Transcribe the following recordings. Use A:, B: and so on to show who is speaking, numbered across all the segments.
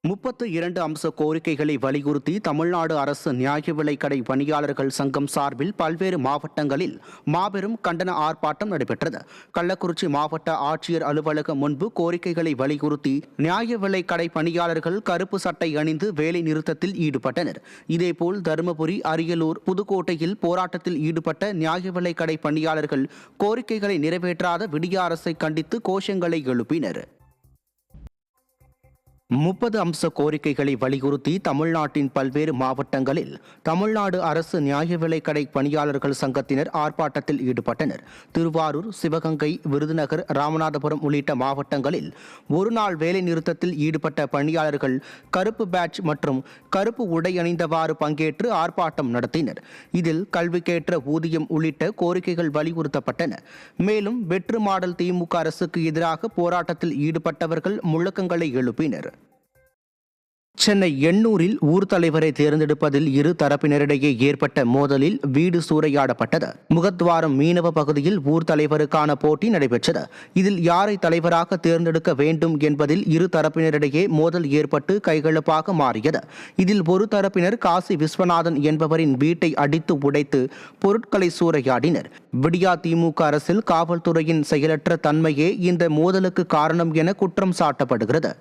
A: 32 அம்ச கோரிக்கைகளை வலியுறுத்தி தமிழ்நாடு அரசு நியாய விலைக்கடை பணியாளர்கள் சங்கம் சார்பில் பல்வேறு மாவட்டங்களில் மாபெரும் கண்டன ஆர்ப்பாட்டம் நடைபெற்றது. கள்ளக்குறிச்சி மாவட்ட ஆட்சியர் அலுவலகம் முன்பு கோரிக்கைகளை வலியுறுத்தி நியாய விலைக்கடை பணியாளர்கள் கருப்பு சட்டை அணிந்து வேலை நிறுத்தத்தில் ஈடுபட்டனர். இதேபோல் தருமபுரி, அரியலூர், புதுக்கோட்டையில் போராட்டத்தில் ஈடுபட்ட நியாய விலைக்கடை பணியாளர்கள் கோரிக்கைகளை நிறைவேற்றாத விடிய அரசை கண்டித்து கோஷங்களை எழுப்பினர். 30 அம்ச கோரிக்கைகளை வலியுறுத்தி தமிழ்நாட்டின் பல்வேறு மாவட்டங்களில் தமிழ்நாடு அரசு நியாய விலைக்கடை பணியாளர்கள் சங்கத்தினர் ஆர்ப்பாட்டத்தில் ஈடுபட்டனர். திருவாரூர், சிவகங்கை, விருதுநகர், ராமநாதபுரம் உள்ளிட்ட மாவட்டங்களில் ஒருநாள் வேலை நிறுத்தத்தில் ஈடுபட்ட பணியாளர்கள் கருப்பு பேட்ஜ் மற்றும் கருப்பு உடை அணிந்தவாறு பங்கேற்று ஆர்ப்பாட்டம் நடத்தினர். இதில் கல்விக்கேற்ற ஊதியம் உள்ளிட்ட கோரிக்கைகள் வலியுறுத்தப்பட்டன. மேலும் வெற்று மாடல் திமுக அரசுக்கு எதிராக போராட்டத்தில் ஈடுபட்டவர்கள் முழக்கங்களை எழுப்பினர். சென்னை எண்ணூரில் ஊர் தலைவரை தேர்ந்தெடுப்பதில் இரு தரப்பினரிடையே ஏற்பட்ட மோதலில் வீடு சூறையாடப்பட்டது. முகத்வாரம் மீனவ பகுதியில் ஊர் தலைவருக்கான போட்டி நடைபெற்றது. இதில் யாரை தலைவராக தேர்ந்தெடுக்க வேண்டும் என்பதில் இரு தரப்பினரிடையே மோதல் ஏற்பட்டு கைகலப்பாக மாறியது. இதில் ஒரு தரப்பினர் காசி விஸ்வநாதன் என்பவரின் வீட்டை அடித்து உடைத்து பொருட்களை சூறையாடினர். விடியா திமுக அரசில் காவல்துறையின் செயலற்ற தன்மையே இந்த மோதலுக்கு காரணம் என குற்றம் சாட்டப்படுகிறது.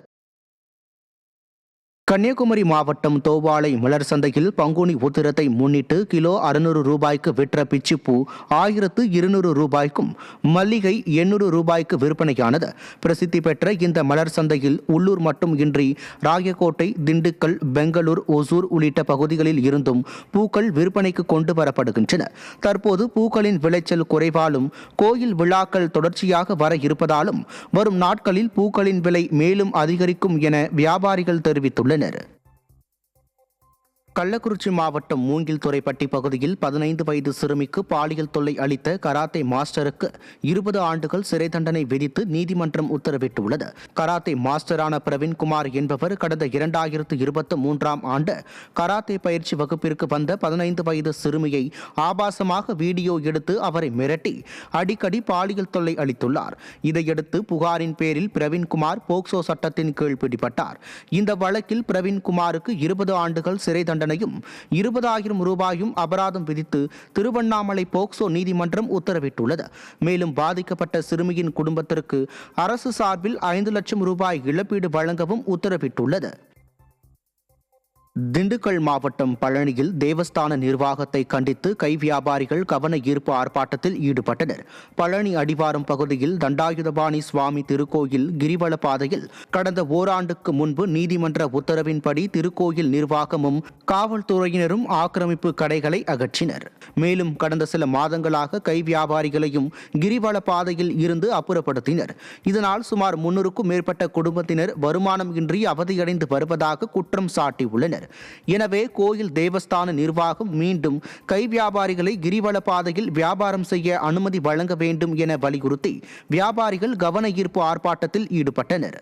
A: கன்னியாகுமரி மாவட்டம் தோவாளை மலர் சந்தையில் பங்குனி உத்திரத்தை முன்னிட்டு கிலோ 600 ரூபாய்க்கு விற்ற பிச்சிப்பூ 1200 ரூபாய்க்கும், மல்லிகை 800 ரூபாய்க்கு விற்பனையானது. பிரசித்தி பெற்ற இந்த மலர் சந்தையில் உள்ளூர் மட்டும் இன்றி ராயக்கோட்டை, திண்டுக்கல், பெங்களூர், ஒசூர் உள்ளிட்ட பகுதிகளில் இருந்தும் பூக்கள் விற்பனைக்கு கொண்டு வரப்படுகின்றன. தற்போது பூக்களின் விளைச்சல் குறைவாலும் கோயில் விழாக்கள் தொடர்ச்சியாக வர இருப்பதாலும் வரும் நாட்களில் பூக்களின் விலை மேலும் அதிகரிக்கும் என வியாபாரிகள் தெரிவித்துள்ளனர். கள்ளக்குறிச்சி மாவட்டம் மூங்கில் துறைப்பட்டி பகுதியில் 15 வயது சிறுமிக்கு பாலியல் தொல்லை அளித்த கராத்தே மாஸ்டருக்கு 20 ஆண்டுகள் சிறை தண்டனை விதித்து நீதிமன்றம் உத்தரவிட்டுள்ளது. கராத்தே மாஸ்டரான பிரவீன்குமார் என்பவர் கடந்த 2023ஆம் ஆண்டு கராத்தே பயிற்சி வகுப்பிற்கு வந்த 15 வயது சிறுமியை ஆபாசமாக வீடியோ எடுத்து அவரை மிரட்டி அடிக்கடி பாலியல் தொல்லை அளித்துள்ளார். இதையடுத்து புகாரின் பேரில் பிரவீன்குமார் போக்சோ சட்டத்தின் கீழ் பிடிபட்டார். இந்த வழக்கில் பிரவீன்குமாருக்கு 20 ஆண்டுகள் சிறை தண்டனை 20,000 ரூபாயும் அபராதம் விதித்து திருவண்ணாமலை போக்சோ நீதிமன்றம் உத்தரவிட்டுள்ளது. மேலும் பாதிக்கப்பட்ட சிறுமியின் குடும்பத்திற்கு அரசு சார்பில் 5 லட்சம் ரூபாய் இழப்பீடு வழங்கவும் உத்தரவிட்டுள்ளது. திண்டுக்கல் மாவட்டம் பழனியில் தேவஸ்தான நிர்வாகத்தை கண்டித்து கை வியாபாரிகள் கவன ஈர்ப்பு ஆர்ப்பாட்டத்தில் ஈடுபட்டனர். பழனி அடிவாரம் பகுதியில் தண்டாயுதபாணி சுவாமி திருக்கோயில் கிரிவல பாதையில் கடந்த ஓராண்டுக்கு முன்பு நீதிமன்ற உத்தரவின்படி திருக்கோயில் நிர்வாகமும் காவல்துறையினரும் ஆக்கிரமிப்பு கடைகளை அகற்றினர். மேலும் கடந்த சில மாதங்களாக கை வியாபாரிகளையும் கிரிவல பாதையில் இருந்து அப்புறப்படுத்தினர். இதனால் சுமார் 300க்கும் மேற்பட்ட குடும்பத்தினர் வருமானம் இன்றி அவதியடைந்து வருவதாக குற்றம் சாட்டியுள்ளனர். எனவே கோயில் தேவஸ்தான நிர்வாகம் மீண்டும் கை வியாபாரிகளை கிரிவல பாதையில் வியாபாரம் செய்ய அனுமதி வழங்க வேண்டும் என வலியுறுத்தி வியாபாரிகள் கவன ஈர்ப்பு ஆர்ப்பாட்டத்தில் ஈடுபட்டனர்.